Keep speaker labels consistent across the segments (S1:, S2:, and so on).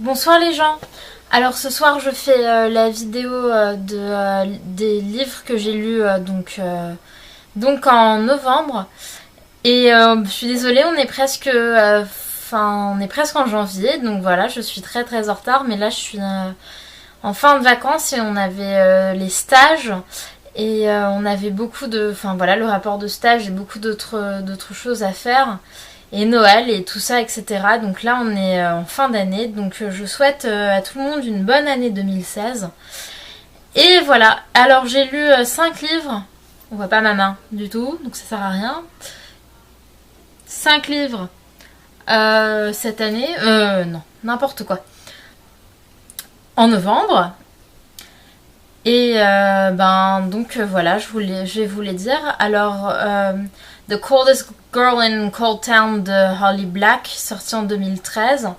S1: Bonsoir les gens. Alors ce soir je fais la vidéo des livres que j'ai lus donc en novembre. Et je suis désolée, on est presque en janvier, donc voilà, je suis très très en retard, mais là je suis en fin de vacances et on avait les stages et on avait beaucoup le rapport de stage et beaucoup d'autres choses à faire. Et Noël et tout ça, etc. Donc là, on est en fin d'année. Donc je souhaite à tout le monde une bonne année 2016. Et voilà. Alors j'ai lu 5 livres. On voit pas ma main du tout, donc ça sert à rien. 5 livres cette année. Non, n'importe quoi. En novembre. Et voilà, je vais vous les dire. Alors, The Coldest Girl in Cold Town de Holly Black, sorti en 2013.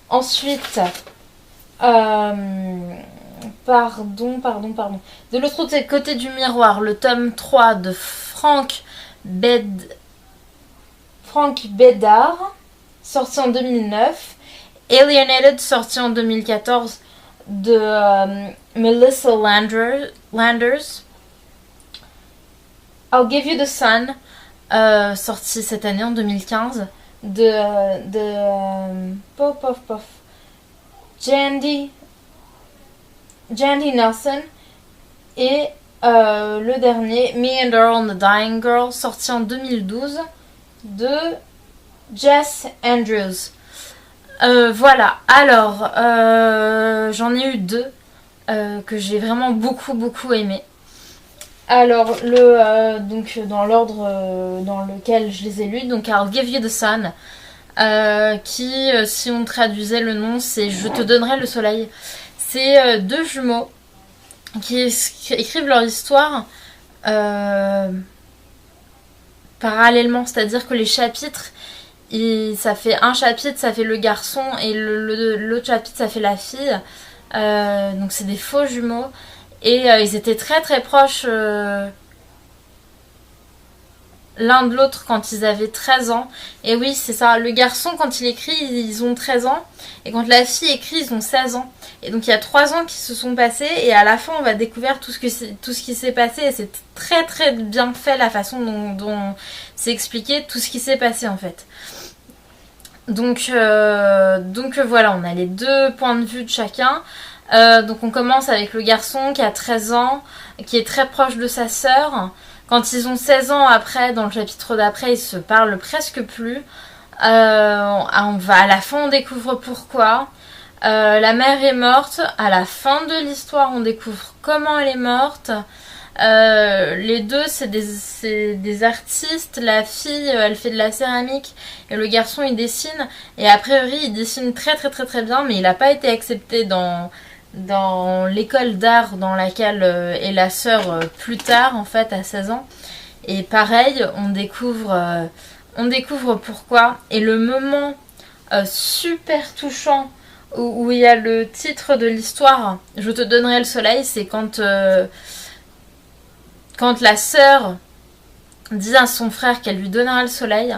S1: Ensuite, de l'autre côté du miroir, le tome 3 de Frank Bédard, sorti en 2009. Alienated, sorti en 2014 de Melissa Landers. I'll Give You the Sun, sorti cette année en 2015 de Jandy Nelson. Et le dernier, Me and Earl and the Dying Girl, sorti en 2012 de Jess Andrews. Voilà, alors j'en ai eu 2 que j'ai vraiment beaucoup aimé. Alors, donc dans l'ordre dans lequel je les ai lus, donc I'll Give You the Sun, qui, si on traduisait le nom, c'est Je te donnerai le soleil. C'est 2 jumeaux qui écrivent leur histoire parallèlement, c'est-à-dire que les chapitres, ça fait un chapitre, ça fait le garçon, et l'autre chapitre, ça fait la fille. Donc c'est des faux jumeaux. Et ils étaient très très proches l'un de l'autre quand ils avaient 13 ans. Et oui, c'est ça. Le garçon, quand il écrit, ils ont 13 ans. Et quand la fille écrit, ils ont 16 ans. Et donc il y a 3 ans qui se sont passés. Et à la fin, on va découvrir tout ce qui s'est passé. Et c'est très très bien fait la façon dont c'est expliqué tout ce qui s'est passé en fait. Donc voilà, on a les 2 points de vue de chacun. Donc on commence avec le garçon qui a 13 ans, qui est très proche de sa sœur. Quand ils ont 16 ans après, dans le chapitre d'après, ils se parlent presque plus. À la fin, on découvre pourquoi. La mère est morte. À la fin de l'histoire, on découvre comment elle est morte. Les 2, c'est des artistes. La fille, elle fait de la céramique et le garçon, il dessine. Et a priori, il dessine très très très très bien, mais il n'a pas été accepté dans l'école d'art dans laquelle est la sœur plus tard, en fait, à 16 ans. Et pareil, on découvre pourquoi. Et le moment super touchant où il y a le titre de l'histoire, Je te donnerai le soleil, c'est quand la sœur dit à son frère qu'elle lui donnera le soleil.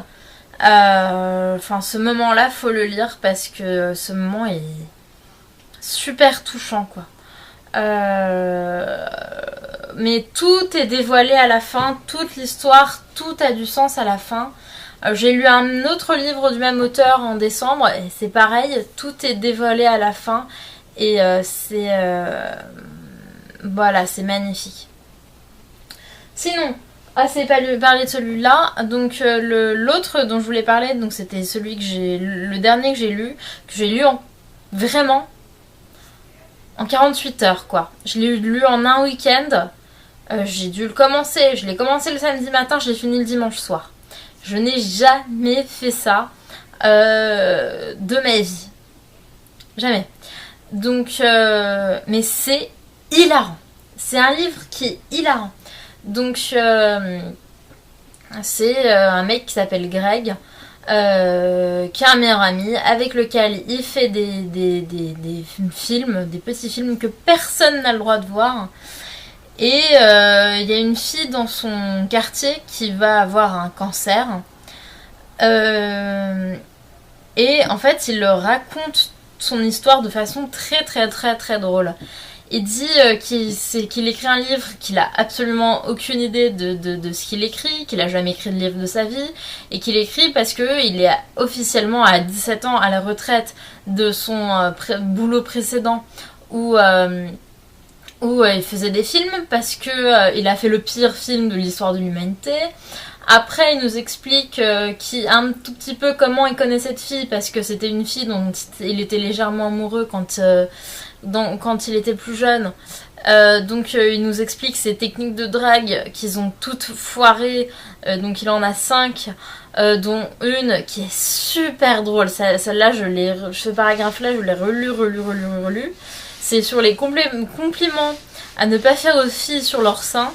S1: Ce moment-là, faut le lire parce que ce moment est super touchant, quoi. Mais tout est dévoilé à la fin, toute l'histoire, tout a du sens à la fin. J'ai lu un autre livre du même auteur en décembre et c'est pareil, tout est dévoilé à la fin et voilà, c'est magnifique. Sinon, assez parlé de celui-là. Donc l'autre dont je voulais parler, donc c'était le dernier que j'ai lu vraiment en 48 heures, quoi. Je l'ai lu en un week-end. J'ai dû le commencer. Je l'ai commencé le samedi matin, je l'ai fini le dimanche soir. Je n'ai jamais fait ça de ma vie. Jamais. Donc, mais c'est hilarant. C'est un livre qui est hilarant. Donc, c'est un mec qui s'appelle Greg, qui a un meilleur ami avec lequel il fait des films, des petits films que personne n'a le droit de voir. Et il y a une fille dans son quartier qui va avoir un cancer. Et en fait, il leur raconte son histoire de façon très très très très drôle. Il dit qu'il écrit un livre, qu'il a absolument aucune idée de ce qu'il écrit, qu'il a jamais écrit de livre de sa vie, et qu'il écrit parce qu'il est officiellement à 17 ans à la retraite de son boulot précédent où il faisait des films parce que il a fait le pire film de l'histoire de l'humanité. Après, il nous explique un tout petit peu comment il connaît cette fille, parce que c'était une fille dont il était légèrement amoureux quand il était plus jeune. Donc il nous explique ces techniques de drague qu'ils ont toutes foirées. Donc il en a 5, dont une qui est super drôle. Celle-là, ce paragraphe-là, je l'ai relu. C'est sur les compliments à ne pas faire aux filles sur leur sein.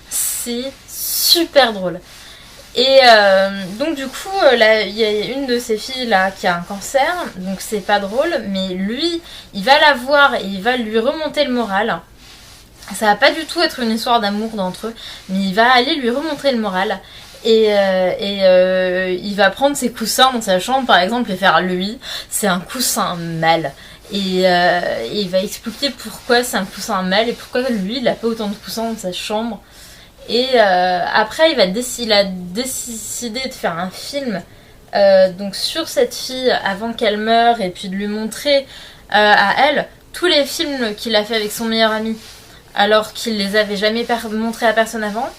S1: C'est super drôle. Et donc du coup, il y a une de ces filles là qui a un cancer, donc c'est pas drôle, mais lui, il va la voir et il va lui remonter le moral. Ça va pas du tout être une histoire d'amour d'entre eux, mais il va aller lui remonter le moral. Et il va prendre ses coussins dans sa chambre par exemple et faire lui, c'est un coussin mâle. Et il va expliquer pourquoi c'est un coussin mâle et pourquoi lui il a pas autant de coussins dans sa chambre. Et après il a décidé de faire un film donc sur cette fille avant qu'elle meure, et puis de lui montrer à elle tous les films qu'il a fait avec son meilleur ami alors qu'il les avait jamais montrés à personne avant.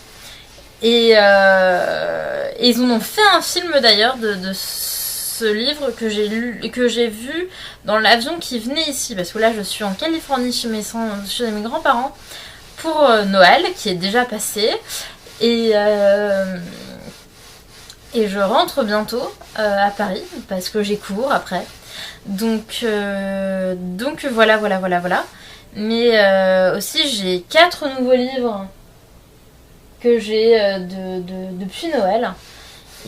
S1: Et ils en ont fait un film d'ailleurs de ce livre que j'ai vu dans l'avion qui venait ici, parce que là je suis en Californie chez mes grands-parents pour Noël qui est déjà passé, et je rentre bientôt à Paris parce que j'ai cours après, donc voilà. Mais aussi j'ai 4 nouveaux livres que j'ai depuis Noël,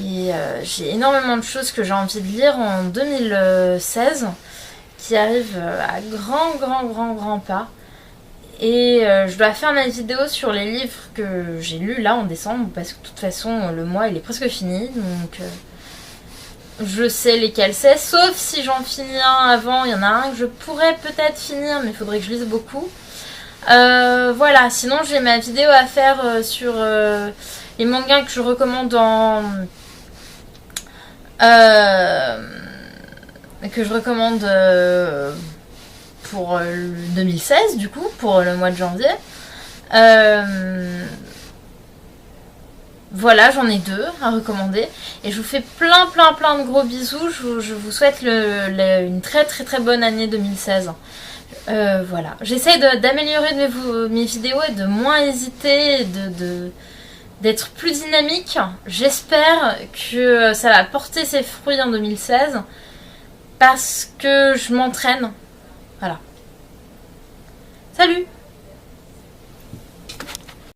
S1: et j'ai énormément de choses que j'ai envie de lire en 2016 qui arrivent à grand pas. Et je dois faire ma vidéo sur les livres que j'ai lus là en décembre, parce que de toute façon le mois il est presque fini, donc je sais lesquels c'est, sauf si j'en finis un avant. Il y en a un que je pourrais peut-être finir, mais il faudrait que je lise beaucoup. Voilà, sinon j'ai ma vidéo à faire sur les mangas que je recommande pour 2016, du coup, pour le mois de janvier. Voilà, j'en ai 2 à recommander. Et je vous fais plein de gros bisous. Je vous souhaite une très bonne année 2016. Voilà. J'essaie d'améliorer mes vidéos et de moins hésiter, d'être plus dynamique. J'espère que ça va porter ses fruits en 2016. Parce que je m'entraîne. Voilà. Salut!